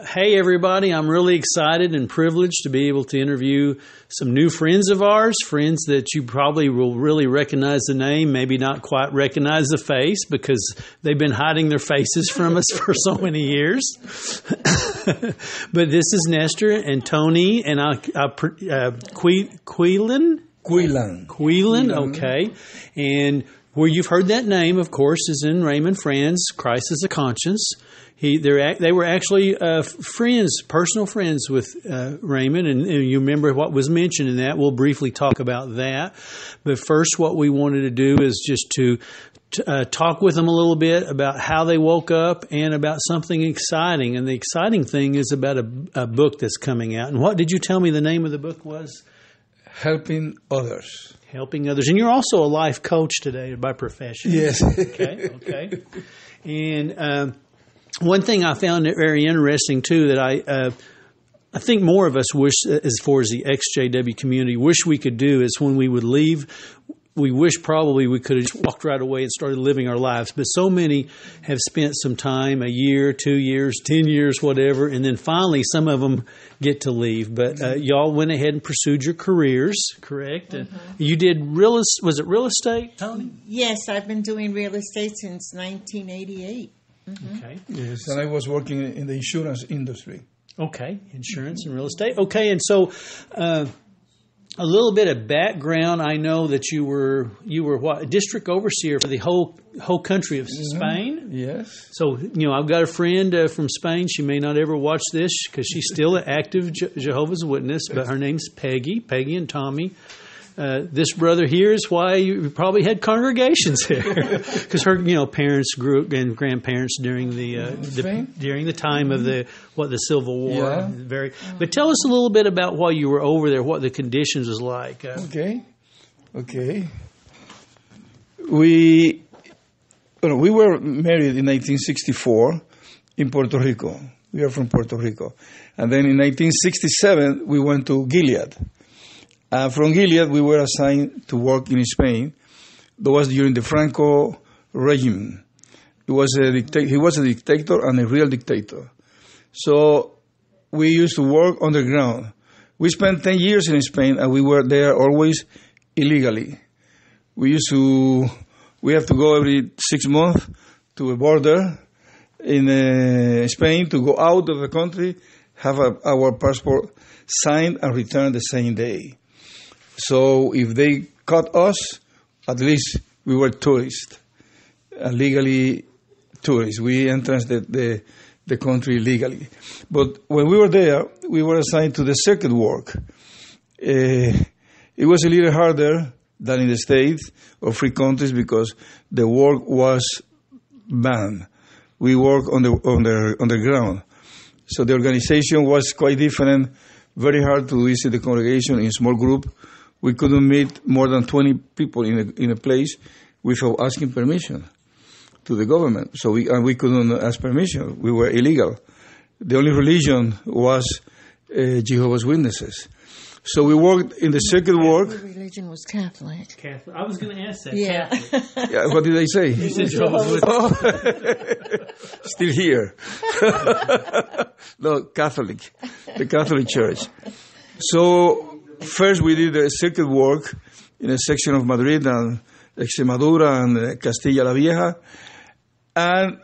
Hey, everybody. I'm really excited and privileged to be able to interview some new friends of ours, friends that you probably will really recognize the name, maybe not quite recognize the face because they've been hiding their faces from us for so many years. But this is Nestor and Tony and Quelan? Quelan, okay. And where you've heard that name, of course, is in Raymond Franz, Christ is a Conscience. They were actually friends, personal friends with Raymond, and you remember what was mentioned in that. We'll briefly talk about that. But first, what we wanted to do is just to talk with them a little bit about how they woke up and about something exciting. And the exciting thing is about a book that's coming out. And what did you tell me the name of the book was? Helping Others. Helping Others. And you're also a life coach today by profession. Yes. Okay. And one thing I found very interesting, too, that I think more of us wish, as far as the XJW community, wish we could do is when we would leave, we wish probably we could have just walked right away and started living our lives. But so many have spent some time, a year, 2 years, 10 years, whatever, and then finally some of them get to leave. But y'all went ahead and pursued your careers, correct? Mm-hmm. And you did was it real estate, Tony? Yes, I've been doing real estate since 1988. Mm-hmm. Okay. Yes, and I was working in the insurance industry. Okay, insurance and real estate. Okay, and so a little bit of background. I know that you were what, a district overseer for the whole country of Spain. Yes. So I've got a friend from Spain. She may not ever watch this because she's still an active Jehovah's Witness, but her name's Peggy and Tommy. This brother here is why you probably had congregations here, because her parents grew up and grandparents during during the time of the Civil War. Yeah. But tell us a little bit about while you were over there, what the conditions was like. Okay. We were married in 1964 in Puerto Rico. We are from Puerto Rico, and then in 1967 we went to Gilead. From Gilead, we were assigned to work in Spain. That was during the Franco regime. He was a dictator and a real dictator. So we used to work underground. We spent 10 years in Spain, and we were there always illegally. We have to go every 6 months to a border in Spain to go out of the country, have our passport signed, and return the same day. So if they caught us, at least we were tourists, legally tourists. We entered the country legally. But when we were there, we were assigned to the circuit work. It was a little harder than in the States or free countries because the work was banned. We worked on the ground. So the organization was quite different, very hard to visit the congregation in small group. We couldn't meet more than 20 people in a place without asking permission to the government. So we couldn't ask permission. We were illegal. The only religion was Jehovah's Witnesses. So we worked in the circuit work. The religion was Catholic. I was going to ask that. Yeah. Catholic. Yeah. What did I say? You said Jehovah's Witnesses. Still here. No, Catholic. The Catholic Church. So first, we did the circuit work in a section of Madrid and Extremadura and Castilla la Vieja. And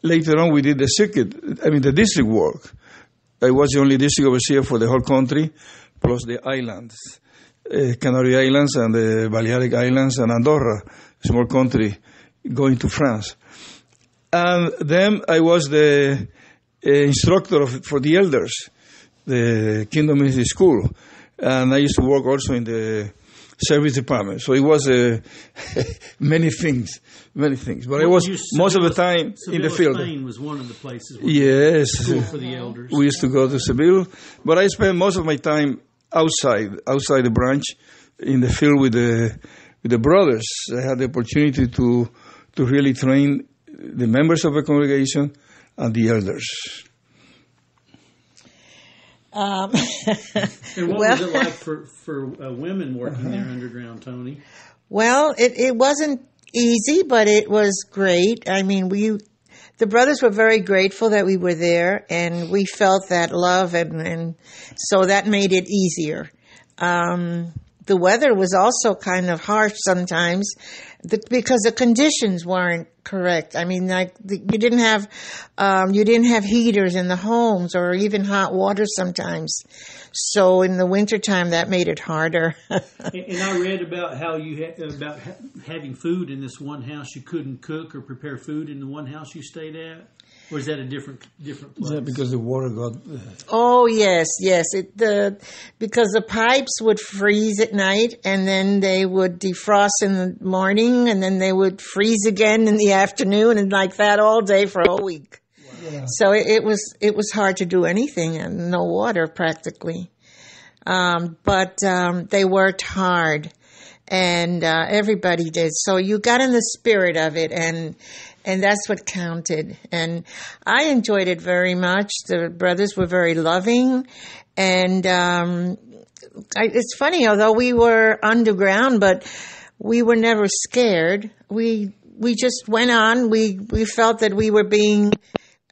later on, we did the district work. I was the only district overseer for the whole country, plus the islands, Canary Islands and the Balearic Islands and Andorra, a small country, going to France. And then I was the instructor for the elders, the Kingdom Ministry School. And I used to work also in the service department. So it was many things. But I was most of the time in the field. Spain was one of the places where school for the elders. We used to go to Seville. But I spent most of my time outside the branch, in the field with the brothers. I had the opportunity to really train the members of the congregation and the elders. And what was it like for women working there underground, Tony? Well, it wasn't easy, but it was great. I mean, the brothers were very grateful that we were there, and we felt that love, and so that made it easier. The weather was also kind of harsh sometimes because the conditions weren't correct. I mean, like you didn't have heaters in the homes or even hot water sometimes. So in the wintertime, that made it harder. And I read about how about having food in this one house. You couldn't cook or prepare food in the one house you stayed at. Or is that a different place? Is that because the water got... Oh, yes. Because the pipes would freeze at night, and then they would defrost in the morning, and then they would freeze again in the afternoon, and like that all day for a whole week. Wow. Yeah. So it was hard to do anything, and no water practically. But they worked hard, and everybody did. So you got in the spirit of it, and that's what counted. And I enjoyed it very much. The brothers were very loving. And it's funny, although we were underground, but we were never scared. We just went on. We felt that we were being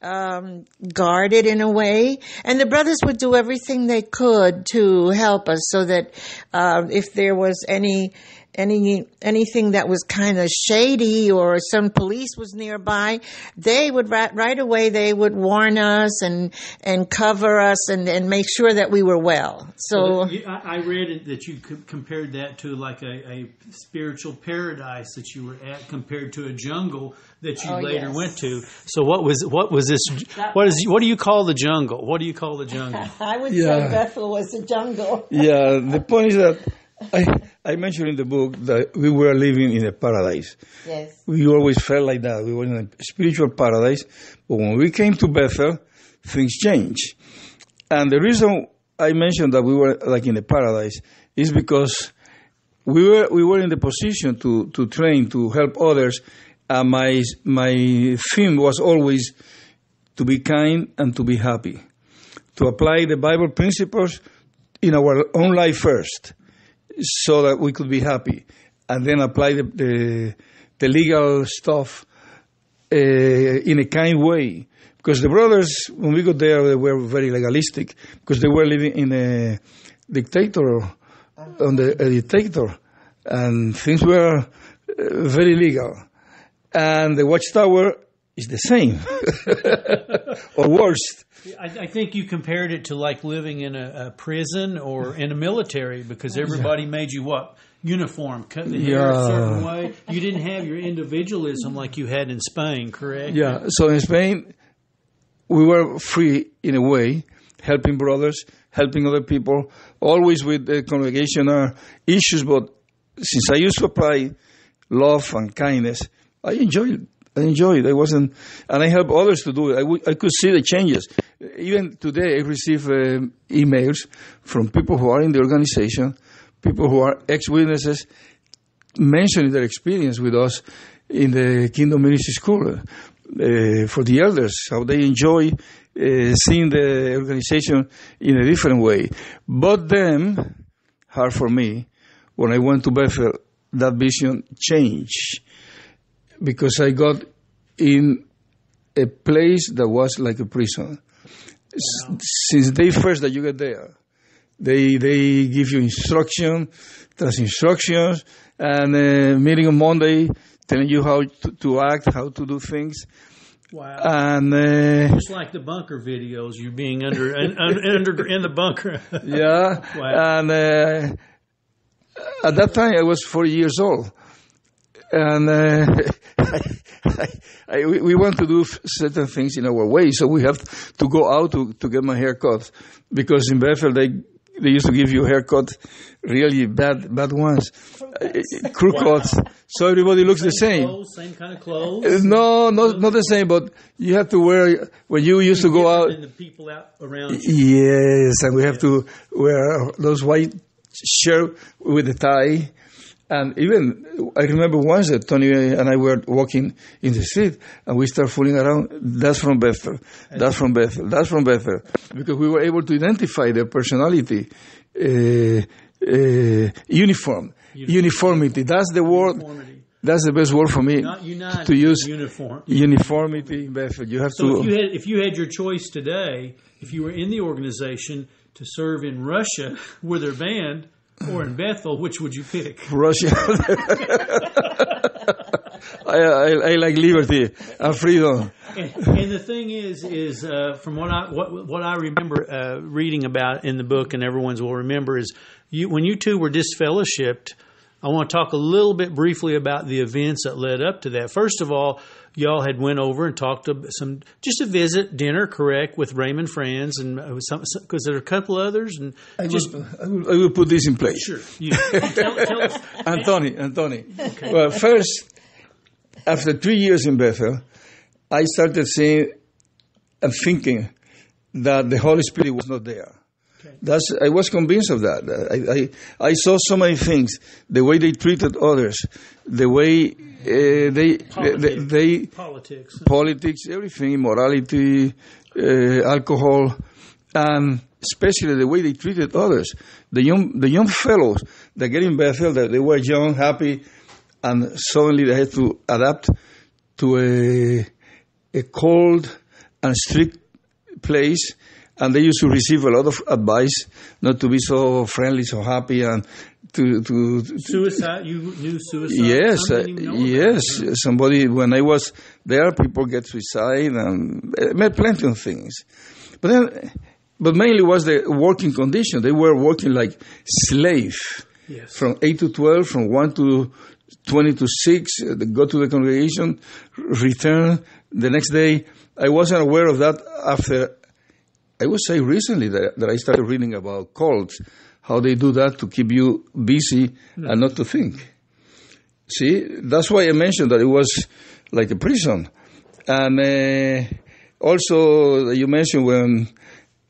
guarded in a way. And the brothers would do everything they could to help us so that if there was anything that was kind of shady or some police was nearby, they would right away they would warn us and cover us and make sure that we were well. So I read that you compared that to like a spiritual paradise that you were at compared to a jungle that you later went to. So what was this? What do you call the jungle? What do you call the jungle? I would say Bethel was the jungle. Yeah, the point is that I mentioned in the book that we were living in a paradise. Yes. We always felt like that. We were in a spiritual paradise. But when we came to Bethel, things changed. And the reason I mentioned that we were like in a paradise is because we were in the position to train, to help others. And my theme was always to be kind and to be happy. To apply the Bible principles in our own life first, so that we could be happy, and then apply the legal stuff in a kind way. Because the brothers, when we got there, they were very legalistic because they were living in a dictator, and things were very legal. And the watchtower is the same, or worse. I think you compared it to like living in a prison or in a military because everybody made you what? Uniform, cut the hair a certain way. You didn't have your individualism like you had in Spain, correct? Yeah, so in Spain, we were free in a way, helping brothers, helping other people, always with the congregational issues, but since I used to apply love and kindness, I enjoyed it. And I help others to do it. I could see the changes. Even today, I receive emails from people who are in the organization, people who are ex-witnesses, mentioning their experience with us in the Kingdom Ministry School for the elders, how they enjoy seeing the organization in a different way. But then, hard for me, when I went to Bethel, that vision changed. Because I got in a place that was like a prison. Wow. Since day first that you get there, they give you instructions, and meeting on Monday, telling you how to act, how to do things. Wow! And just like the bunker videos, you being under in the bunker. Yeah. Wow. And at that time, I was 40 years old. And we want to do certain things in our way, so we have to go out to get my hair cut. Because in Bethel, they used to give you a haircut, really bad ones, crew cuts, so everybody looks the same. Same kind of clothes? No, not the same, but you have to wear, when you used to go out. And the people out around you. Yes, and we have to wear those white shirt with a tie. And even, I remember once that Tony and I were walking in the street, and we started fooling around. That's from Bethel. That's from Bethel. That's from Bethel. Because we were able to identify their personality. Uniformity. That's the word. That's the best word for me. Not unite, to use uniformity in Bethel. You have so if you had your choice today, if you were in the organization to serve in Russia with their band or in Bethel, which would you pick? Russia. I like liberty and freedom. And the thing is from what I remember reading about in the book, and everyone's will remember, is when you two were disfellowshipped. I want to talk a little bit briefly about the events that led up to that. First of all, y'all had went over and talked to just a visit, dinner, correct, with Raymond Franz, and because there are a couple others. And I will put this in place. Sure. Tell us. Anthony. Okay. Well, first, after 3 years in Bethel, I started seeing and thinking that the Holy Spirit was not there. I was convinced of that. I saw so many things, the way they treated others, the way politics, everything, morality, alcohol, and especially the way they treated others. The young fellows that get in Bethel, that they were young, happy, and suddenly they had to adapt to a cold and strict place. And they used to receive a lot of advice not to be so friendly, so happy, and to suicide. You knew suicide. Yes, yes. Somebody, when I was there, people get suicide and met plenty of things. But mainly was the working condition. They were working like slave. Yes. From 8 to 12, from 1 to 20 to 6. They go to the congregation, return the next day. I wasn't aware of that after. I would say recently that I started reading about cults, how they do that to keep you busy and not to think. See, that's why I mentioned that it was like a prison. And also, you mentioned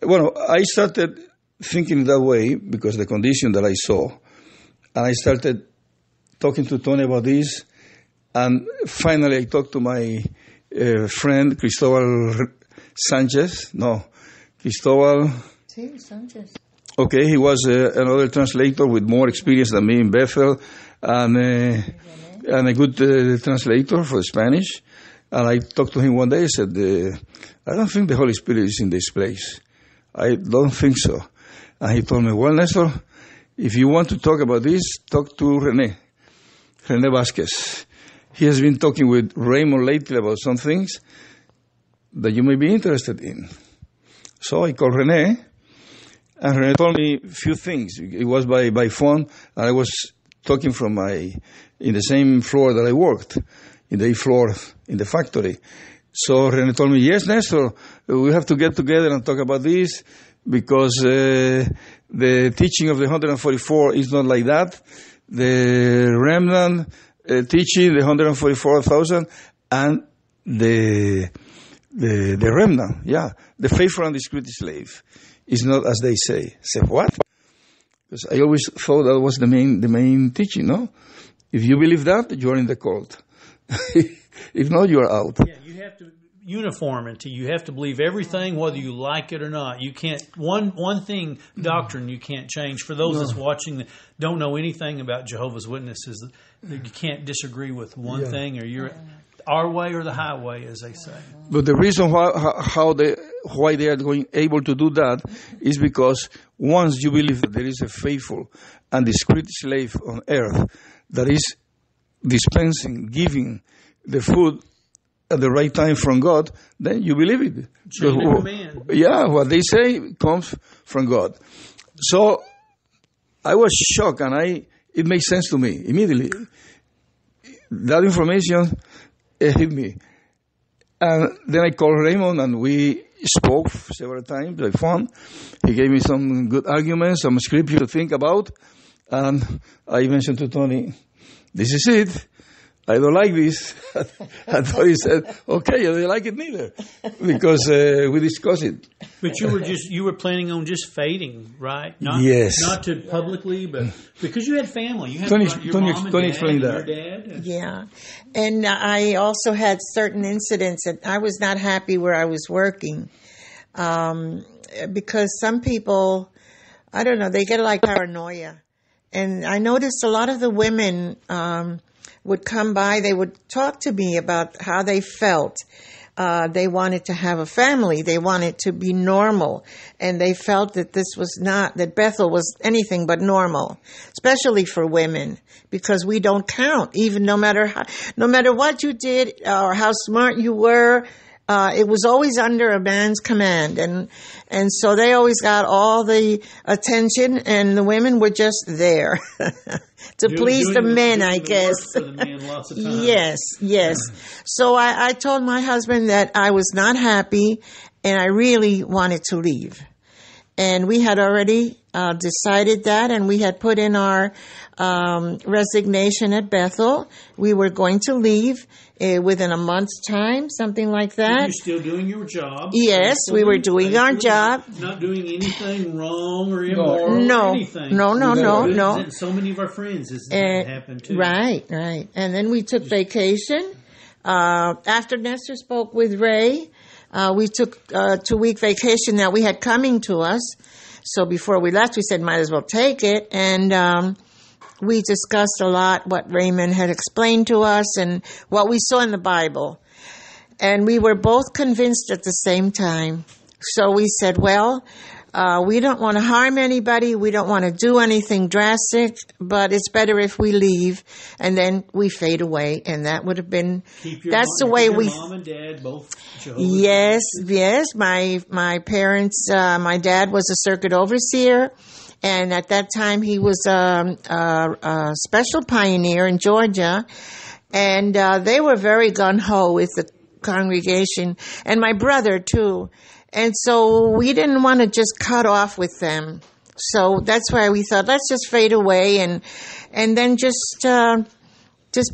I started thinking that way because the condition that I saw. And I started talking to Tony about this. And finally, I talked to my friend, Cristobal Sanchez. Sanchez. Okay, he was another translator with more experience than me in Bethel, and a good translator for Spanish. And I talked to him one day. I said, I don't think the Holy Spirit is in this place. I don't think so. And he told me, well, Nestor, if you want to talk about this, talk to René Vasquez. He has been talking with Raymond lately about some things that you may be interested in. So I called René, and René told me a few things. It was by phone, and I was talking in the same floor that I worked, in the 8th floor in the factory. So René told me, yes, Nestor, we have to get together and talk about this, because the teaching of the 144 is not like that. The remnant teaching, the 144,000, and the remnant, the faithful and discreet slave is not as they say. Say what? Because I always thought that was the main teaching, no? If you believe that, you're in the cult. If not, you're out. Yeah, you have to uniformity. You have to believe everything, whether you like it or not. You can't one thing doctrine you can't change. For those that's watching that don't know anything about Jehovah's Witnesses, you can't disagree with one thing, or you're our way or the highway, as they say. But the reason why they are able to do that is because once you believe that there is a faithful and discreet slave on earth that is dispensing, giving the food at the right time from God, then you believe it. What they say comes from God. So I was shocked, and it makes sense to me immediately. That information hit me. And then I called Raymond, and we spoke several times by phone. He gave me some good arguments, some scripture to think about. And I mentioned to Tony, this is it. I don't like this. And Tony said, okay, I don't like it neither. Because we discussed it. But you were planning on just fading, right? Yes. Not to publicly, but because you had family. You had your mom and Tony dad explained and that. Your dad. Yeah. And I also had certain incidents that I was not happy where I was working. Because some people, I don't know, they get like paranoia. And I noticed a lot of the women would come by, they would talk to me about how they felt. They wanted to have a family. They wanted to be normal. And they felt that that Bethel was anything but normal, especially for women, because we don't count, even no matter what you did or how smart you were. It was always under a man's command. And so they always got all the attention, and the women were just there to please the men, I guess. For the men lots of times. Yes. So I told my husband that I was not happy and I really wanted to leave. And we had already decided that, and we had put in our resignation at Bethel. We were going to leave within a month's time, something like that. You're still doing your job? Yes, we were doing our job. Not doing anything wrong or immoral or anything. No. So many of our friends, that happened too. Right. And then we took vacation. After Nestor spoke with Ray, we took a 2-week vacation that we had coming to us. So before we left, we said, might as well take it. And we discussed a lot what Raymond had explained to us and what we saw in the Bible. And we were both convinced at the same time. So we said, well, we don't want to harm anybody. We don't want to do anything drastic, but it's better if we leave and then we fade away. And that would have been, that's the way we. Mom and dad both Jehovah's Yes. My parents, my dad was a circuit overseer. And at that time, he was a special pioneer in Georgia. And they were very gung-ho with the congregation. And my brother, too. And so we didn't want to just cut off with them. So that's why we thought, let's just fade away and then just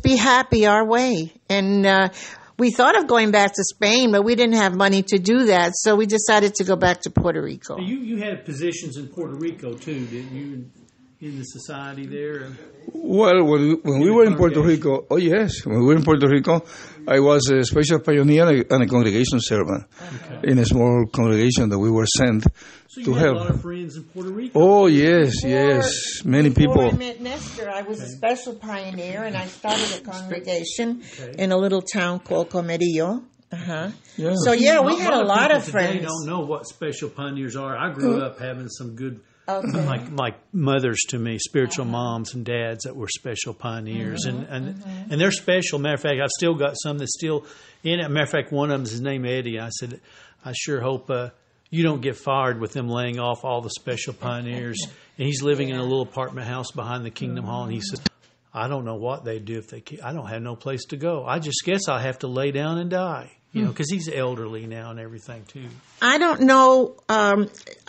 be happy our way. And we thought of going back to Spain, but we didn't have money to do that. So we decided to go back to Puerto Rico. You had positions in Puerto Rico, too, didn't you, in the society there? Well, when we were in Puerto Rico, when we were in Puerto Rico, I was a special pioneer and a congregation servant in a small congregation that we were sent to help. So you had a lot of friends in Puerto Rico? Oh, yes, many people. Before I met Nestor, I was a special pioneer, and I started a congregation in a little town called Comerillo. Yeah. So, we had a lot of friends. They don't know what special pioneers are. I grew up having some good... Like mothers to me, spiritual moms and dads that were special pioneers, and they're special. Matter of fact, I've still got some that's still in it. Matter of fact, one of them is his name Eddie. I said, I sure hope you don't get fired with them laying off all the special pioneers. And he's living in a little apartment house behind the Kingdom Hall, and he said, I don't know what they'd do if they keep. I don't have no place to go. I just guess I'll have to lay down and die. You know, because he's elderly now and everything, too. I don't know. I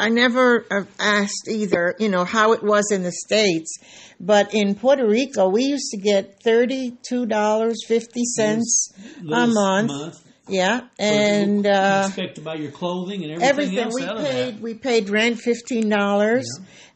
never asked either, how it was in the States. But in Puerto Rico, we used to get $32.50 a month. Yeah. And you expect to buy your clothing and everything else out of that. We paid rent $15. Yeah.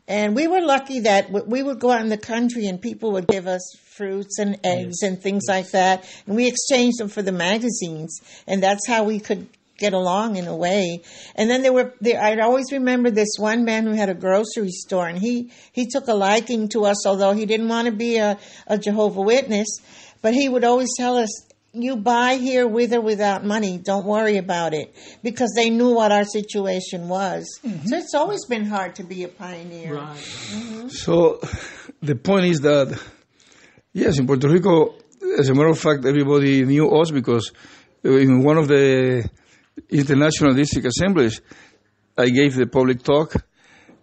And we were lucky that we would go out in the country and people would give us fruits and eggs and things like that. And we exchanged them for the magazines. And that's how we could get along in a way. And then I'd always remember this one man who had a grocery store. And he took a liking to us, although he didn't want to be a Jehovah's Witness. But he would always tell us, you buy here with or without money. Don't worry about it. Because they knew what our situation was. Mm-hmm. So it's always been hard to be a pioneer. Right. Mm-hmm. So the point is that, yes, in Puerto Rico, as a matter of fact, everybody knew us because in one of the international district assemblies, I gave the public talk.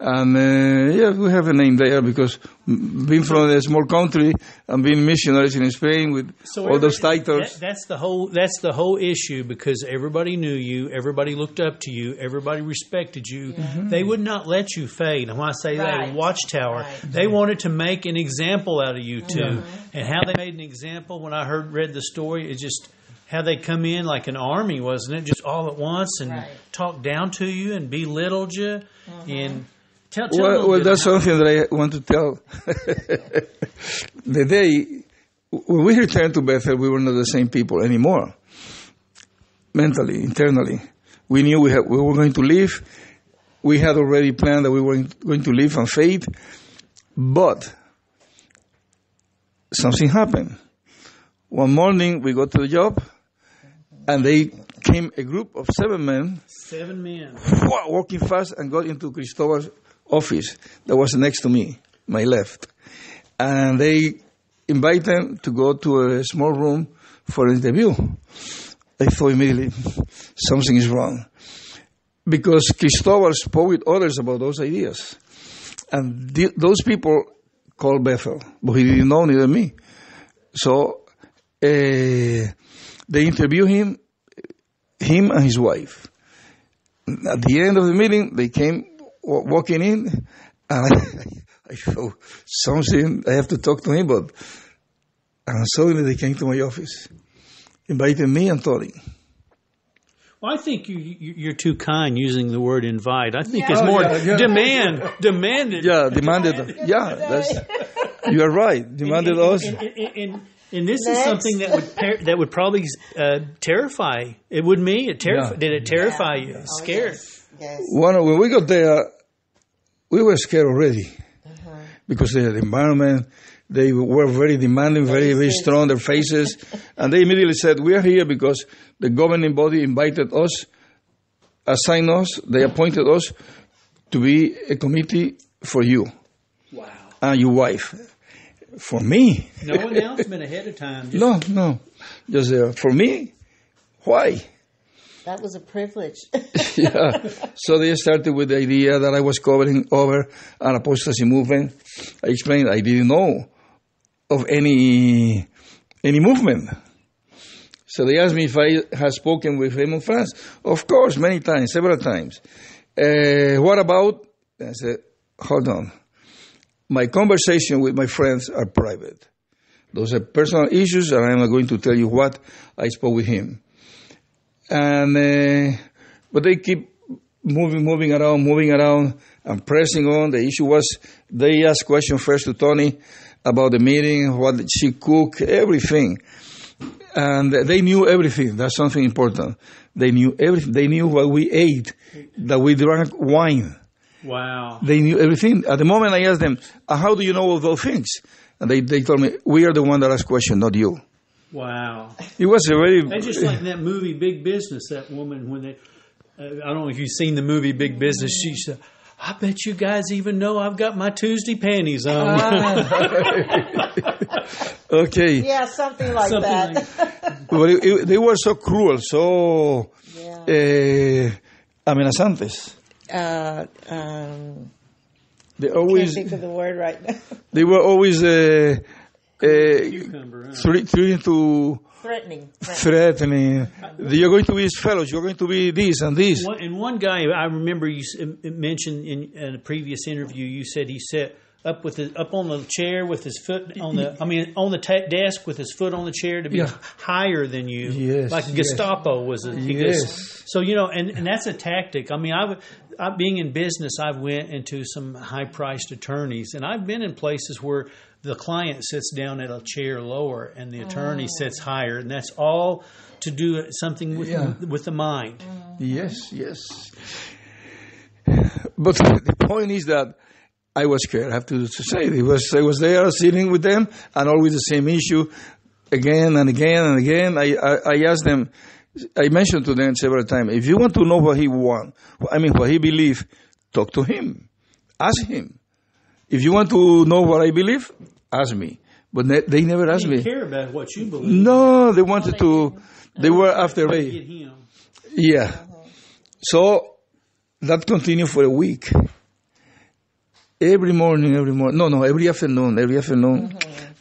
And we have a name there because being from a small country and being missionaries in Spain with all those titles. That's the whole issue because everybody knew you, everybody looked up to you, everybody respected you. Mm-hmm. They would not let you fade. And when I say that, a watchtower, they wanted to make an example out of you too. Mm-hmm. And how they made an example when I read the story, it just how they come in like an army, wasn't it? Just all at once and talk down to you and belittled you and. Well, that's something that I want to tell. The day when we returned to Bethel, we were not the same people anymore. Mentally, internally. We knew we were going to leave. We had already planned that we were going to leave and fade. But something happened. One morning, we got to the job, and they came a group of 7 men. 7 men. Walking fast and got into Cristobal's office that was next to me, my left. And they invited them to go to a small room for an interview. I thought immediately, something is wrong. Because Cristobal spoke with others about those ideas. And those people called Bethel, but he didn't know, neither me. So they interviewed him and his wife. At the end of the meeting, they came walking in, and I thought, something, I have to talk to him about. And suddenly they came to my office, invited me and Tony. Well, I think you're too kind using the word invite. I think it's more demanded. Yeah, demanded. Yeah, you are right. Demanded us. And this is something that would probably terrify. It would me. Did it terrify you? Scared? Yes. When we got there, we were scared already because the environment. They were very demanding, very, very strong, their faces. And they immediately said, we are here because the governing body invited us, assigned us, they appointed us to be a committee for you. Wow. And your wife. For me. No announcement ahead of time. No. Just for me? Why? That was a privilege. Yeah. So they started with the idea that I was covering over an apostasy movement. I explained I didn't know of any movement. So they asked me if I had spoken with Ray Franz. Of course, many times, several times. What about? I said, hold on. My conversation with my friends are private. Those are personal issues, and I'm not going to tell you what I spoke with him. And but they keep moving around, and pressing on. The issue was they asked questions first to Tony about the meeting, what did she cook, everything. And they knew everything. That's something important. They knew everything. They knew what we ate, that we drank wine. Wow. They knew everything. At the moment I asked them, how do you know of those things? And they told me, we are the one that asked questions, not you. Wow. It was a very... That's just like that movie Big Business, that woman, when they... I don't know if you've seen the movie Big Business, she said, I bet you guys even know I've got my Tuesday panties on. Okay. Yeah, something like that. But they were so cruel, so amenazantes. They always... Can't think of the word right now. They were always threatening. You're going to be his fellows. You're going to be this and this. And one guy, I remember you mentioned in a previous interview, you said he sat up on the chair with his foot on the desk with his foot on the chair to be higher than you. Yes, like Gestapo was a so and that's a tactic. I mean, I being in business, I've went into some high priced attorneys, and I've been in places where the client sits down at a chair lower and the attorney sits higher, and that's all to do something with the mind. Yes. But the point is that I was scared, I have to say. I was there sitting with them, and always the same issue, again and again and again. I asked them, I mentioned to them several times, if you want to know what he believes, talk to him. Ask him. If you want to know what I believe, ask me. But they never asked me. They didn't care about what you believe. No, they wanted to. They were after me. Yeah. So that continued for a week. Every morning. No, every afternoon. They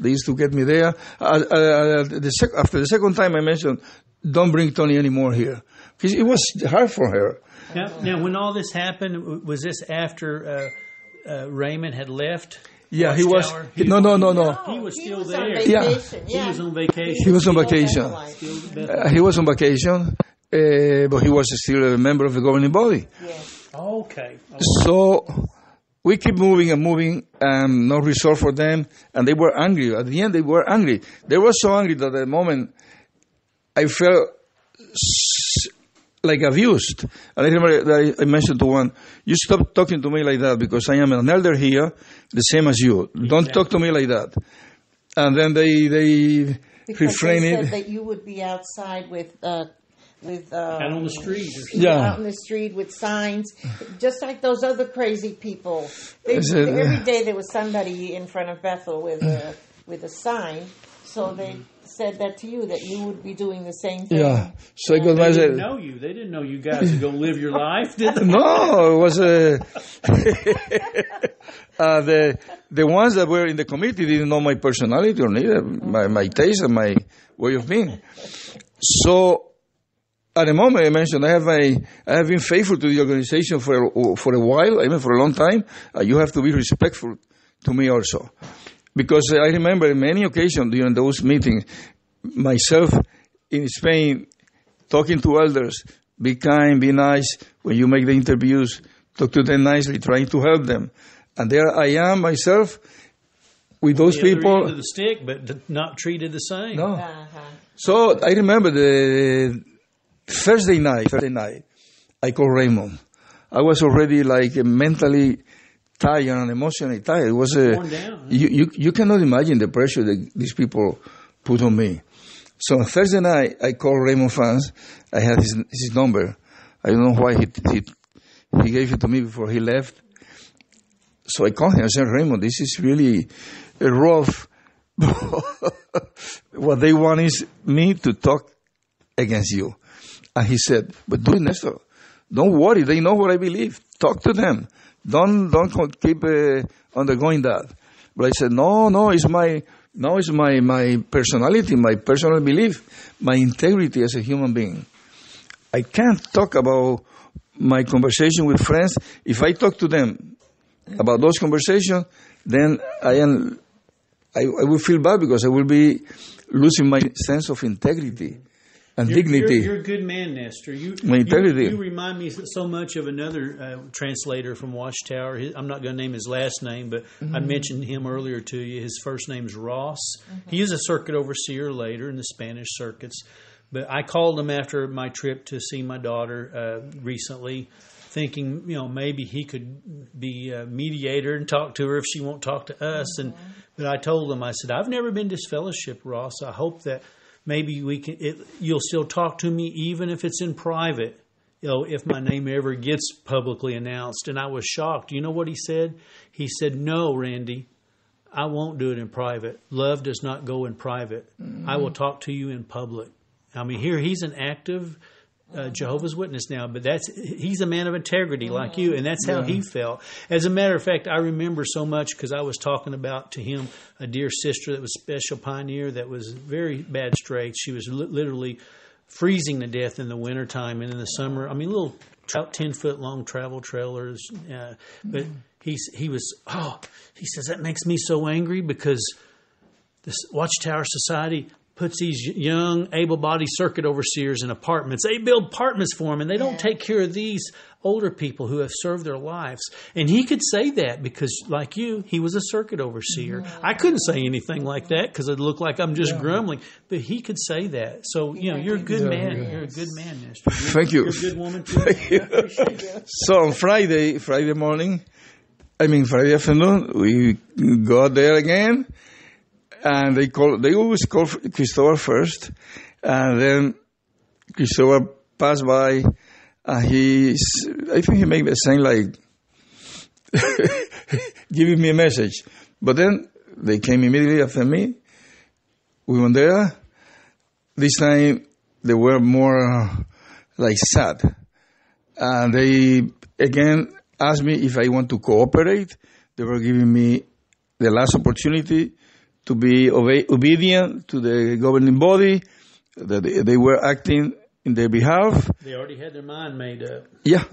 used to get me there. After the second time I mentioned, don't bring Tony anymore here. Because it was hard for her. Now, when all this happened, was this after Raymond had left? Yeah, he was. No. He was still there. Yeah. He was on vacation. He was on vacation. But he was still a member of the governing body. Yes. Okay. So we keep moving, and no result for them. And they were angry. At the end, they were angry. They were so angry that at the moment I felt like abused. And I remember that I mentioned to one, you stop talking to me like that because I am an elder here, the same as you. Don't talk to me like that. And then they refrain they it. said that you would be outside with out on the street or something. Yeah. out in the street with signs, just like those other crazy people. Every day there was somebody in front of Bethel with a sign. So they said that to you, that you would be doing the same thing. Yeah. So I got They my didn't know you. They didn't know you guys would go live your life, did they? No, it was the ones that were in the committee didn't know my personality or neither my taste and my way of being. So at the moment I mentioned I have been faithful to the organization for a while, even for a long time. You have to be respectful to me also. Because I remember in many occasions during those meetings, myself in Spain, talking to elders, be kind, be nice. When you make the interviews, talk to them nicely, trying to help them. And there I am myself with those people. End of the stick, but not treated the same. No. So I remember the Thursday night, I called Raymond. I was already like mentally tired and emotionally tired. It was you cannot imagine the pressure that these people put on me. So on Thursday night, I called Raymond Franz. I had his number. I don't know why he gave it to me before he left. So I called him. I said, Raymond, this is really rough. What they want is me to talk against you. And he said, but do it, Nestor. Don't worry. They know what I believe. Talk to them. Don't keep undergoing that. But I said, no, it's my personality, my personal belief, my integrity as a human being. I can't talk about my conversation with friends. If I talk to them about those conversations, then I will feel bad because I will be losing my sense of integrity and dignity. You're a good man, Nestor. My integrity. You remind me so much of another translator from Watchtower. I'm not going to name his last name, but I mentioned him earlier to you. His first name is Ross. He is a circuit overseer later in the Spanish circuits. But I called him after my trip to see my daughter recently, thinking, maybe he could be a mediator and talk to her if she won't talk to us. But I told him, I said, I've never been disfellowshipped, Ross. I hope that maybe you'll still talk to me even if it's in private, if my name ever gets publicly announced. And I was shocked. You know what he said? He said, no, Randy, I won't do it in private. Love does not go in private. I will talk to you in public. I mean, here he's an active Jehovah's Witness now, but he's a man of integrity like you, and that's how he felt. As a matter of fact, I remember so much because I was talking about to him a dear sister that was Special Pioneer that was very bad straits. She was literally freezing to death in the wintertime and in the summer. I mean, little 10-foot long travel trailers. But he says, that makes me so angry because this Watchtower Society puts these young, able-bodied circuit overseers in apartments. They build apartments for them, and they don't take care of these older people who have served their lives. And he could say that because, like you, he was a circuit overseer. I couldn't say anything like that because it looked like I'm just grumbling. But he could say that. So, you're a good man. You're a good man, Nestor. Thank you. You're a good woman, too. Thank you. So on Friday afternoon, we got there again. And they always call Christopher first. And then Christopher passed by. And I think he made a sign like, giving me a message. But then they came immediately after me. We went there. This time they were more like sad. And they again asked me if I want to cooperate. They were giving me the last opportunity to be obedient to the governing body, that they were acting in their behalf. They already had their mind made up. Yeah.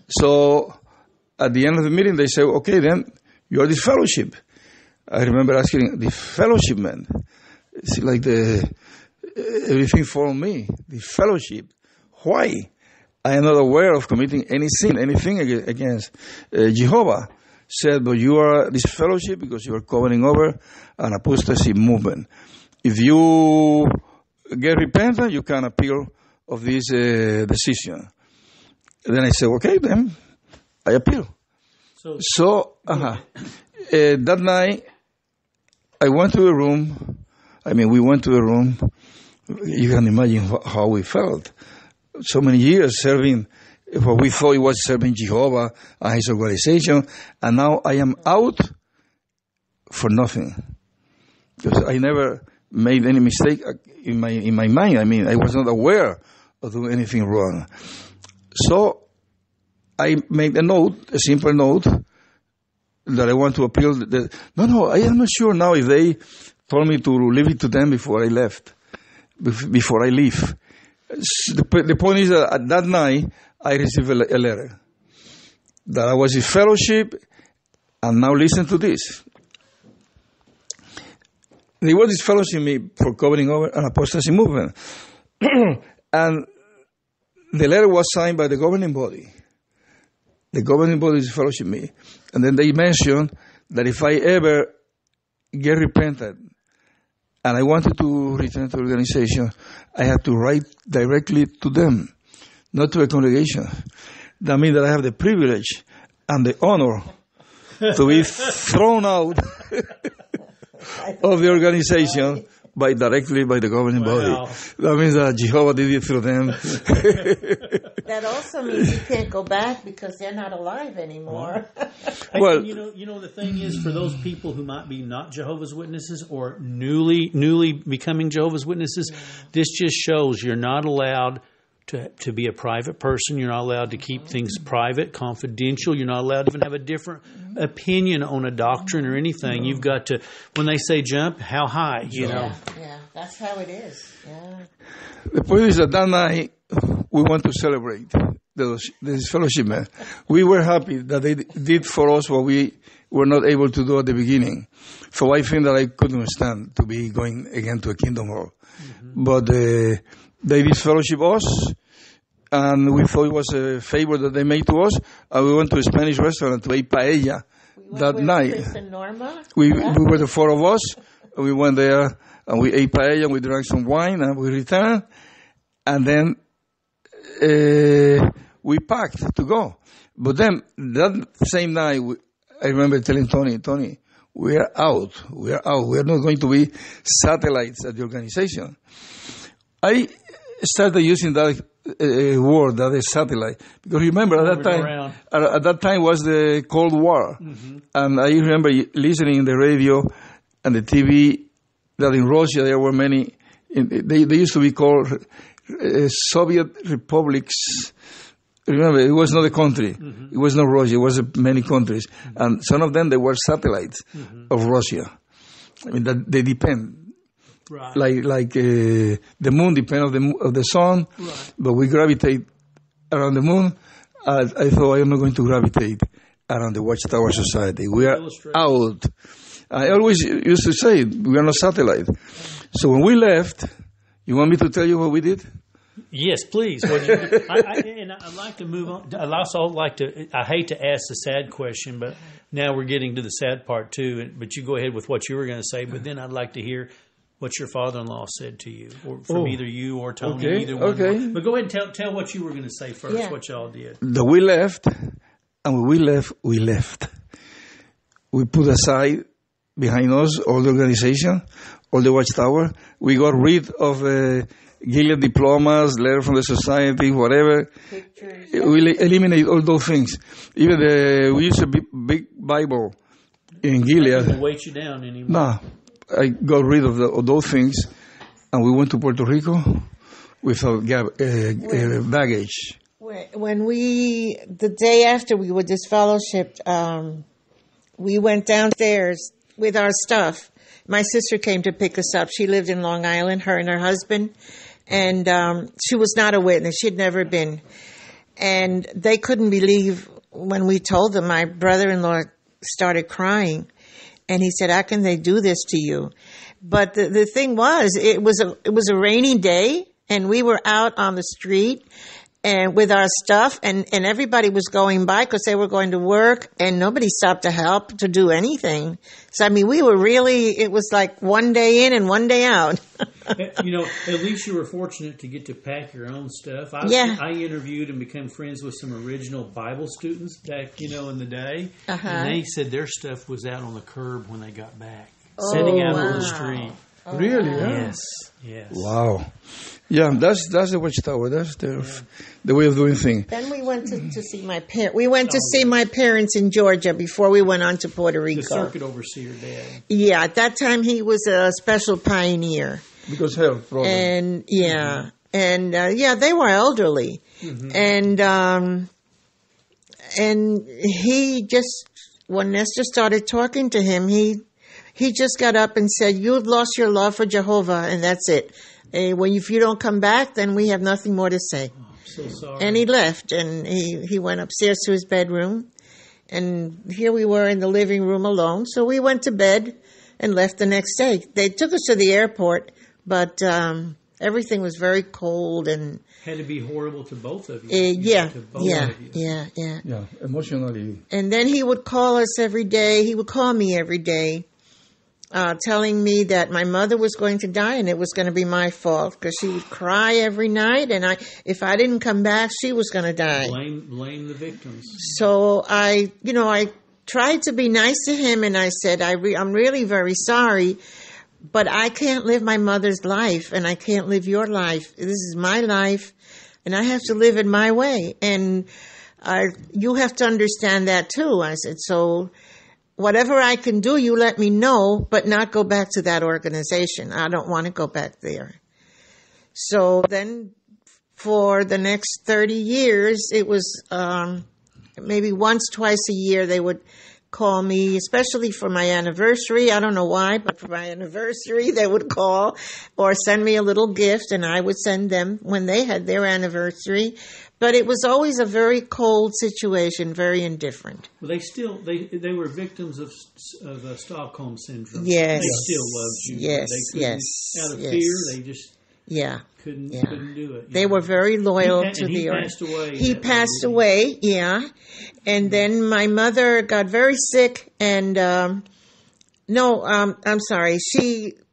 So at the end of the meeting, they said, okay, then you are disfellowship. I remember asking, disfellowship, man? It's like everything for me. Disfellowship. Why? I am not aware of committing any sin, anything against Jehovah. Said, but you are disfellowship because you are covering over an apostasy movement. If you get repentant, you can appeal of this decision. And then I said, okay, then I appeal. So that night, I went to the room. I mean, we went to the room. You can imagine how we felt. So many years serving what we thought it was serving Jehovah and his organization, and now I am out for nothing. Because I never made any mistake in my mind. I mean, I was not aware of doing anything wrong. So I made a simple note, that I want to appeal. No, I am not sure now if they told me to leave it to them before I left, before I leave. The point is that at that night, I received a letter that I was in fellowship, and now listen to this. There was this fellowship me for covering over an apostasy movement. And the letter was signed by the governing body. The governing body is fellowship me. And then they mentioned that if I ever get repented and I wanted to return to the organization, I had to write directly to them, not to a congregation. That means that I have the privilege and the honor to be thrown out of the organization directly by the governing body. That means that Jehovah did it through them. That also means you can't go back because they're not alive anymore. Well, you know, the thing is, for those people who might be not Jehovah's Witnesses or newly becoming Jehovah's Witnesses, this just shows you're not allowed to be a private person. You're not allowed to keep things private, confidential. You're not allowed to even have a different opinion on a doctrine or anything. You've got to, when they say jump, how high, you know. Yeah, that's how it is. Yeah. The point is that night we want to celebrate this fellowship, man. We were happy that they did for us what we were not able to do at the beginning. So I think that I couldn't stand to be going again to a Kingdom Hall. Mm-hmm. But they did fellowship us, and we thought it was a favor that they made to us, and we went to a Spanish restaurant to eat paella that night. Chris and Norma? We were the four of us, and we went there, and we ate paella, and we drank some wine, and we returned, and then we packed to go. But then, that same night, I remember telling Tony, we are out. We are not going to be satellites at the organization. I started using that word, that is satellite, because remember at that time was the Cold War, mm-hmm. And I remember listening in the radio and the TV that in Russia there were many. They used to be called Soviet republics. Remember, it was not a country. Mm-hmm. It was not Russia. It was many countries, mm-hmm. And some of them they were satellites, mm-hmm. of Russia. I mean, that they depend. Right. Like the moon depends on the sun, right. But we gravitate around the moon. I thought I am not going to gravitate around the Watchtower Society. We are out. I always used to say we are not satellite. So when we left, you want me to tell you what we did? Yes, please. I'd like to move on. I'd also like to. I hate to ask the sad question, but now we're getting to the sad part too. But you go ahead with what you were going to say. But then I'd like to hear what your father-in-law said to you, or from either you or Tony, either one. Okay. But go ahead and tell what you were going to say first, what y'all did. We left, and when we left. We put aside behind us all the organization, all the Watchtower. We got rid of Gilead diplomas, letter from the society, whatever. Pictures. We eliminate all those things. Even we used a big Bible in Gilead. It doesn't weight you down anymore. No. I got rid of those things, and we went to Puerto Rico without baggage. When the day after we were disfellowshipped, we went downstairs with our stuff. My sister came to pick us up. She lived in Long Island, her and her husband, and she was not a witness. She'd never been. And they couldn't believe when we told them. My brother-in-law started crying. And he said, how can they do this to you? But the thing was, it was a rainy day, and we were out on the street and with our stuff, and everybody was going by because they were going to work, and nobody stopped to help, to do anything. So, I mean, we were really, it was like one day in and one day out. At least you were fortunate to get to pack your own stuff. I interviewed and became friends with some original Bible students back, in the day. Uh-huh. And they said their stuff was out on the curb when they got back, sitting out on the street. Oh, really? Wow. Yeah. Yes. Wow. Yeah, that's the Watchtower. That's the way of doing things. Then we went to see my parents. We went to see my parents in Georgia before we went on to Puerto Rico. The circuit overseer, Dad. Yeah, at that time he was a special pioneer. Because health problem. And they were elderly, and he just, when Nestor started talking to him, he just got up and said, "You've lost your love for Jehovah, and that's it. If you don't come back, then we have nothing more to say." Oh, I'm so sorry. And he left, and he went upstairs to his bedroom, and here we were in the living room alone. So we went to bed and left the next day. They took us to the airport, but everything was very cold and had to be horrible to both of you. Yeah, emotionally. And then he would call us every day. He would call me every day, telling me that my mother was going to die and it was going to be my fault, because she would cry every night, and if I didn't come back, she was going to die. Blame the victims. So I tried to be nice to him, and I said, I'm really very sorry, but I can't live my mother's life, and I can't live your life. This is my life, and I have to live it my way. And you have to understand that too. I said, so whatever I can do, you let me know, but not go back to that organization. I don't want to go back there. So then for the next 30 years, it was maybe once, twice a year they would call me, especially for my anniversary. I don't know why, but for my anniversary, they would call or send me a little gift, and I would send them when they had their anniversary. But it was always a very cold situation, very indifferent. Well, they were victims of Stockholm syndrome. Yes. They still loved you. Yes. Out of fear, they just couldn't do it. They were very loyal to the order. He passed away, yeah. And then my mother got very sick, and I'm sorry.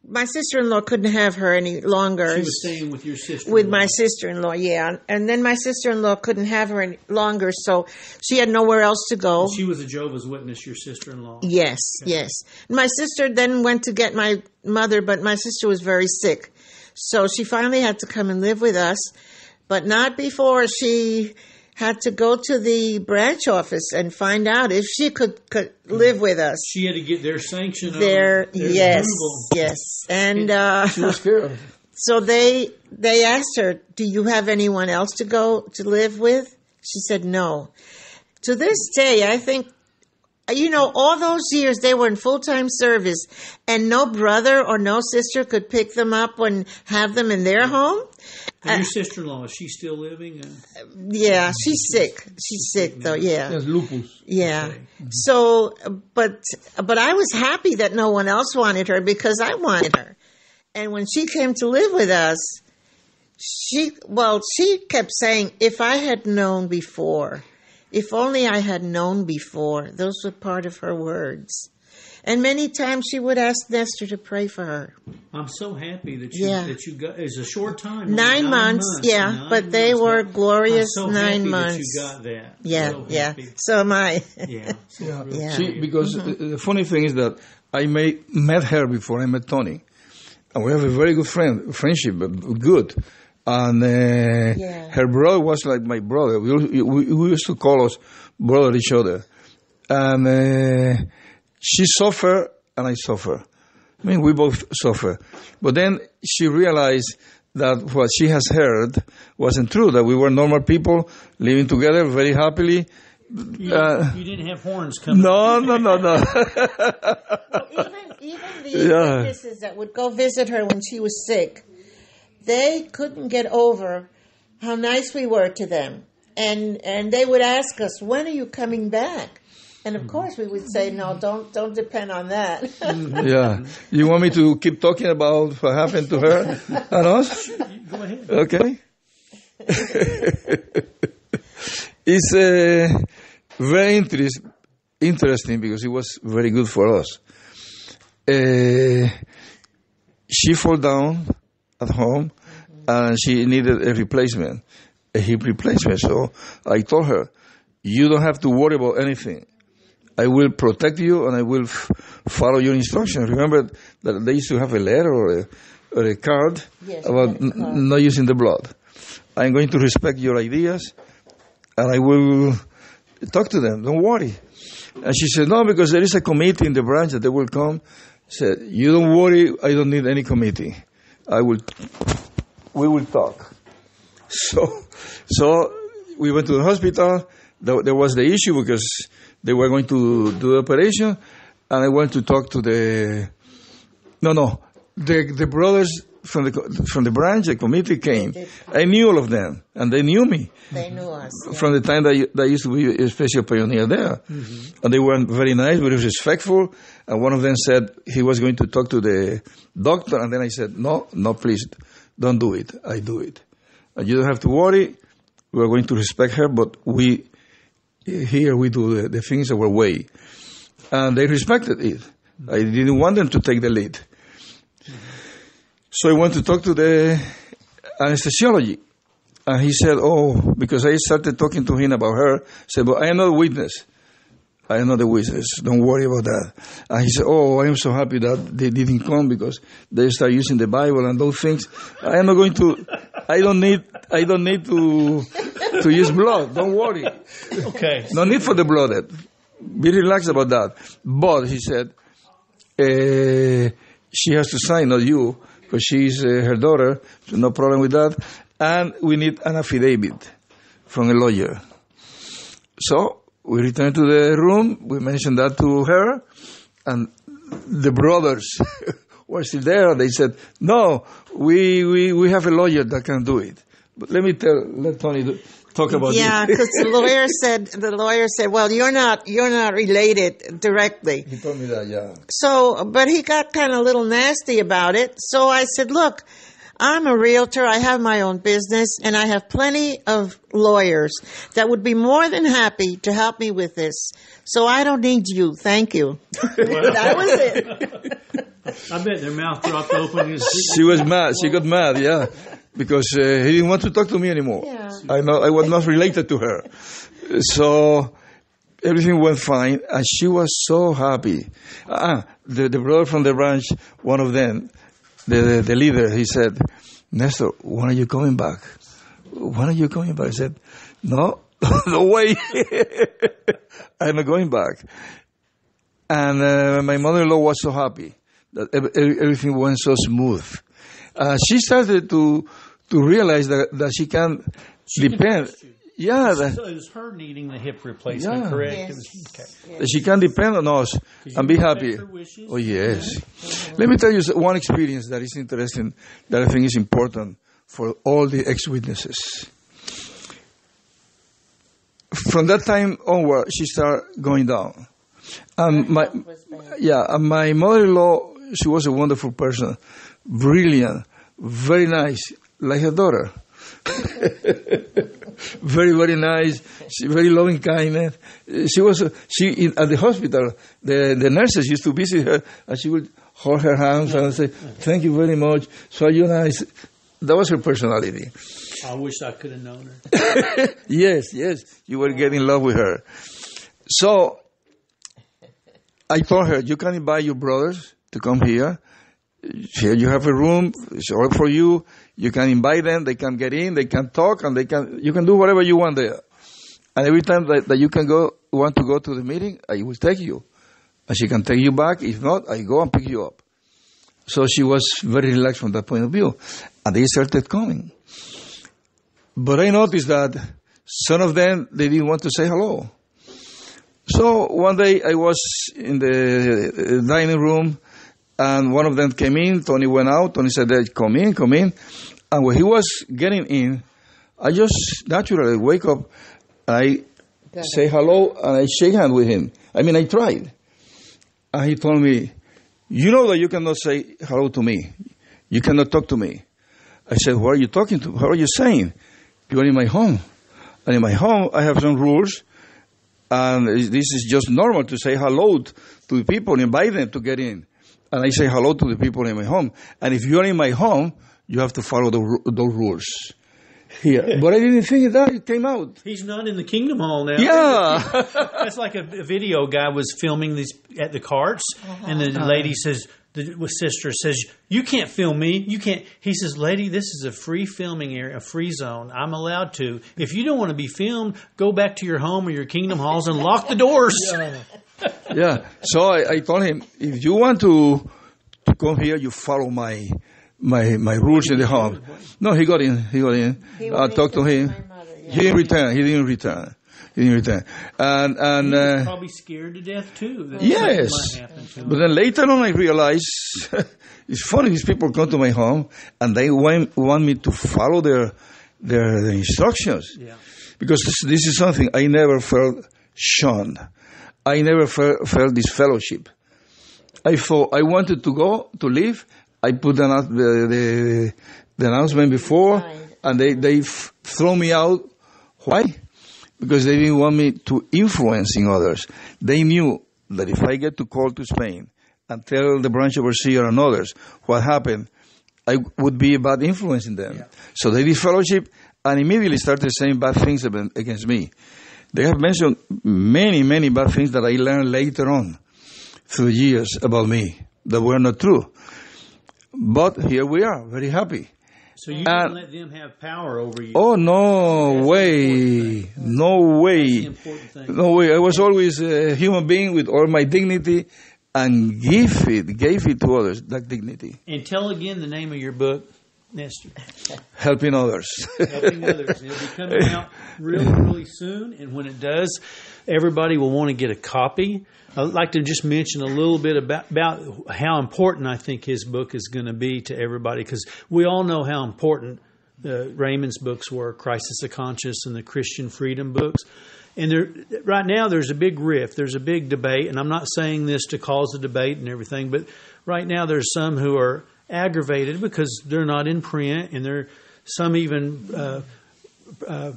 My sister-in-law couldn't have her any longer. She was staying with your sister-in-law. With my sister-in-law, yeah. And then my sister-in-law couldn't have her any longer, so she had nowhere else to go. She was a Jehovah's Witness, your sister-in-law. Yes, yes. My sister then went to get my mother, but my sister was very sick. So she finally had to come and live with us, but not before she had to go to the branch office and find out if she could live with us. She had to get their sanction. Their yes, and she was scared. So they asked her, "Do you have anyone else to go to live with?" She said no. To this day, I think, all those years they were in full-time service, and no brother or no sister could pick them up and have them in their home. And your sister-in-law, is she still living? Yeah, she's sick. She's sick though. Yeah, she has lupus. Yeah. Okay. So, but I was happy that no one else wanted her, because I wanted her. And when she came to live with us, she kept saying, "If I had known before." If only I had known before. Those were part of her words. And many times she would ask Nestor to pray for her. I'm so happy that you got, it's a short time. 9 months, but they were glorious I'm so 9 happy months. That you got that. Yeah. So am I. Yeah. See, because the funny thing is that I met her before I met Tony. And we have a very good friendship, good. And her brother was like my brother. We used to call us brother each other. And she suffered and I suffer. I mean, we both suffer. But then she realized that what she has heard wasn't true, that we were normal people living together very happily. You didn't have horns coming. No. Even the witnesses that would go visit her when she was sick, they couldn't get over how nice we were to them. And they would ask us, "When are you coming back?" And of course we would say, "No, don't depend on that." Yeah. You want me to keep talking about what happened to her and us? Go ahead. Okay. It's very interesting because it was very good for us. She fell down at home, and she needed a hip replacement. So I told her, "You don't have to worry about anything. I will protect you, and I will follow your instructions. Remember that they used to have a letter or a card about not using the blood. I'm going to respect your ideas, and I will talk to them. Don't worry. And she said, no, because there is a committee in the branch that they will come. She said, you don't worry, I don't need any committee. We will talk. So we went to the hospital. There was the issue because they were going to do the operation, and I went to talk to the brothers from the branch. The committee came. I knew all of them, and they knew me. They knew us from the time that I used to be a special pioneer there, and they were very nice, very respectful. And one of them said he was going to talk to the doctor, and then I said, no, please, don't do it. I do it, and you don't have to worry. We are going to respect her, but we do the things our way. And they respected it. I didn't want them to take the lead. So I went to talk to the anesthesiology. And he said, because I started talking to him about her, said, but I am not a witness. I am not a witness. Don't worry about that. And he said, I am so happy that they didn't come because they start using the Bible and those things. I am not going to, I don't need to use blood. Don't worry. Okay. No need for the blood. Be relaxed about that. But he said, she has to sign, not you, because she's her daughter. So no problem with that. And we need an affidavit from a lawyer. So we returned to the room. We mentioned that to her, and the brothers were still there. They said, "No, we have a lawyer that can do it." But let Tony talk about it. Yeah, because the lawyer said, well, you're not related directly. He told me that, yeah. So, but he got kind of a little nasty about it. So I said, look, I'm a realtor. I have my own business, and I have plenty of lawyers that would be more than happy to help me with this. So I don't need you. Thank you. That was it. I bet their mouth dropped open. She was mad. She got mad, yeah. Because he didn't want to talk to me anymore. Yeah. I was not related to her. So everything went fine, and she was so happy. The brother from the branch, one of them, the leader, he said, Nestor, when are you coming back? When are you coming back? I said, no, no way. I'm not going back. And my mother-in-law was so happy that everything went so smooth. She started to realize that she can depend. Yeah, so it was her needing the hip replacement, correct? Yes. That she can depend on us and be happy. Oh, yes. Let me tell you one experience that is interesting, that I think is important for all the ex-witnesses. From that time onward, she started going down. And my mother-in-law, she was a wonderful person, brilliant, very nice, like her daughter. Very, very nice. Very loving kindness. She at the hospital. The nurses used to visit her, and she would hold her hands and say, "Thank you very much. So you nice." That was her personality. I wish I could have known her. Yes, you were getting in love with her. So I told her, "You can invite your brothers to come here. Here you have a room. It's all for you. You can invite them. They can get in. They can talk, and you can do whatever you want there. And every time that you want to go to the meeting, I will take you. And she can take you back. If not, I go and pick you up." So she was very relaxed from that point of view. And they started coming. But I noticed that some of them, they didn't want to say hello. So one day I was in the dining room, and one of them came in. Tony went out. Tony said, come in. And when he was getting in, I just naturally wake up, I say hello, and I shake hands with him. I mean, I tried. And he told me, "You know that you cannot say hello to me. You cannot talk to me." I said, "What are you talking to? What are you saying? You are in my home. And in my home, I have some rules. And this is just normal to say hello to the people and invite them to get in. And I say hello to the people in my home. And if you are in my home, you have to follow those rules." here. But I didn't think that it came out. He's not in the Kingdom Hall now. Yeah. That's like a video guy was filming these at the carts, and the lady says, the sister says, "You can't film me. You can't." He says, "Lady, this is a free filming area, a free zone. I'm allowed to. If you don't want to be filmed, go back to your home or your Kingdom Halls and lock the doors." Yeah. So I told him, if you want to come here, you follow my rules in the home. No, he got in. I talked to him. He didn't return. And he was probably scared to death too. Yes. But then later on I realized, it's funny, these people come to my home and they want me to follow their instructions. Yeah. Because this is something I never felt shunned. I never felt this fellowship. I thought I wanted to leave. I put the announcement before, and they throw me out. Why? Because they didn't want me to influencing others. They knew that if I get to call to Spain and tell the branch overseer and others what happened, I would be a bad influence in them. Yeah. So they disfellowship and immediately started saying bad things against me. They have mentioned many, many bad things that I learned later on through years about me that were not true. But here we are, very happy. So you didn't let them have power over you? Oh, no way. No way. That's the important thing. No way. I was always a human being with all my dignity and gave it to others, that dignity. And tell again the name of your book, Nestor. Helping Others. Helping Others. It'll be coming out really, really soon. And when it does, everybody will want to get a copy. I'd like to just mention a little bit about how important I think his book is going to be to everybody, because we all know how important Raymond's books were, Crisis of Conscience and the Christian Freedom books. And right now there's a big rift, there's a big debate, and I'm not saying this to cause a debate and everything, but right now there's some who are aggravated because they're not in print, and there some even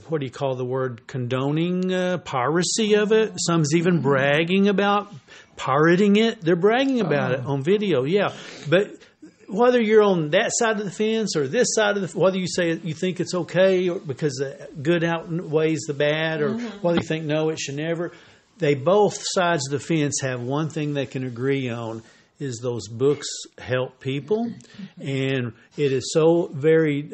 what do you call the word, condoning piracy of it. Some's even bragging about pirating it. They're bragging about it on video, yeah. But whether you're on that side of the fence or this side of the, whether you say you think it's okay because the good outweighs the bad, or whether you think no, it should never, they both sides of the fence have one thing they can agree on, is those books help people. And it is so very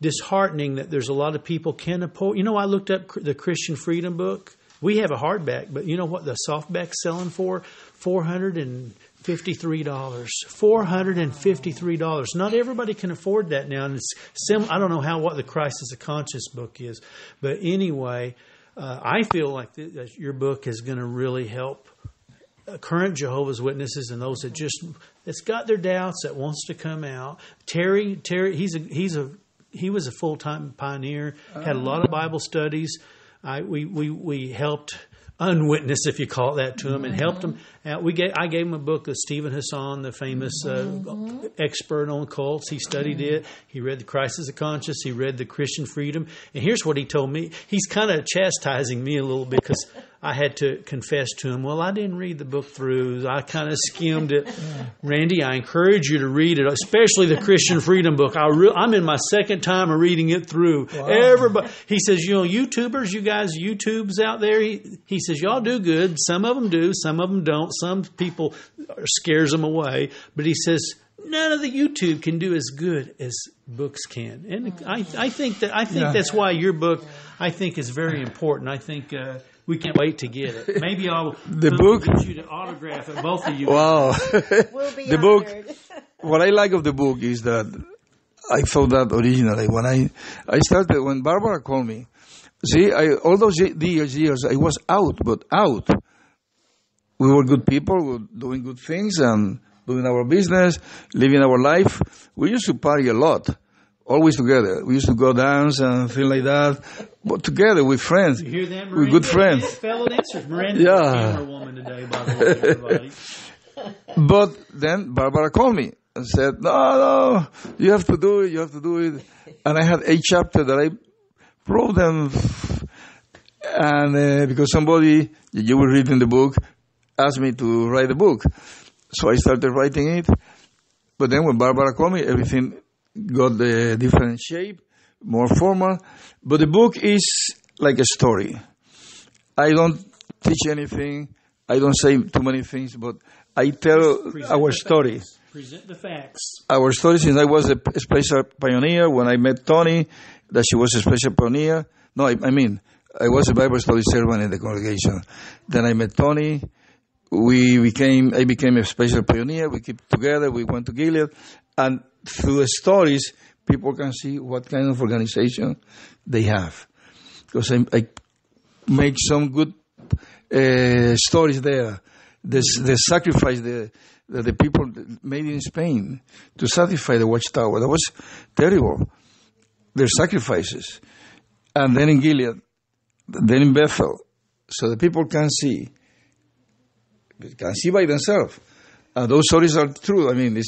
disheartening that there's a lot of people can't afford. You know, I looked up the Christian Freedom book. We have a hardback, but you know what the softback's selling for? $453. $453. Not everybody can afford that now. And it's I don't know what the Crisis of Conscience book is, but anyway, I feel like that your book is going to really help current Jehovah's Witnesses and those that's got their doubts, that wants to come out. Terry, he was a full-time pioneer, had a lot of Bible studies. We helped unwitness, if you call it that, to him, and helped him out. I gave him a book of Stephen Hassan, the famous expert on cults. He studied it. He read the Crisis of Conscience. He read the Christian Freedom. And here's what he told me. He's kind of chastising me a little bit because I had to confess to him, well, I didn't read the book through. I kind of skimmed it. Randy, I encourage you to read it, especially the Christian Freedom book. I'm in my second time of reading it through. Wow. Everybody, he says, YouTubers, you guys, YouTubes out there, he says, y'all do good. Some of them do, some of them don't. Some people scares them away. But he says, none of the YouTube can do as good as books can. And I think that's why your book, I think, is very important. I think we can't wait to get it. Maybe I'll get you to autograph it, both of you. Wow. We'll be the book. What I like of the book is that I thought that originally when I started, when Barbara called me. See, all those years I was out. We were good people, we were doing good things and doing our business, living our life. We used to party a lot, always together. We used to go dance and things like that, but together with friends. You hear that, Miranda? We're good friends. Fellow dancers. Miranda's a camera woman today, by the way, everybody. But then Barbara called me and said, no, you have to do it. And I had a chapter that I wrote them, and because somebody, you were reading the book, asked me to write a book. So I started writing it. But then when Barbara called me, everything got a different shape. more formal. But the book is like a story. I don't teach anything. I don't say too many things, but I tell our story. Present the facts. Our story, since I was a special pioneer, when I met Tony, that she was a special pioneer. No, I mean, I was a Bible study servant in the congregation. Then I met Tony. I became a special pioneer. We kept together. We went to Gilead. And through the stories, people can see what kind of organization they have. Because I make some good stories there. The sacrifice that the people made in Spain to satisfy the watchtower. That was terrible. Their sacrifices. And then in Gilead, then in Bethel. So the people can see by themselves. Those stories are true. I mean,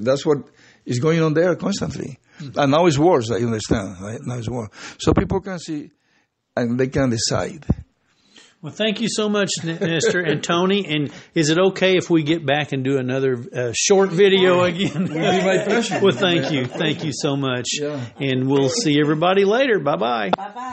that's what is going on there constantly. Mm-hmm. And now it's worse, I understand. Right? Now it's worse. So people can see and they can decide. Well, thank you so much, Nestor and Tony. And is it okay if we get back and do another short video again? It would be my pleasure. Well, thank you. Thank you so much. Yeah. And we'll see everybody later. Bye-bye. Bye-bye.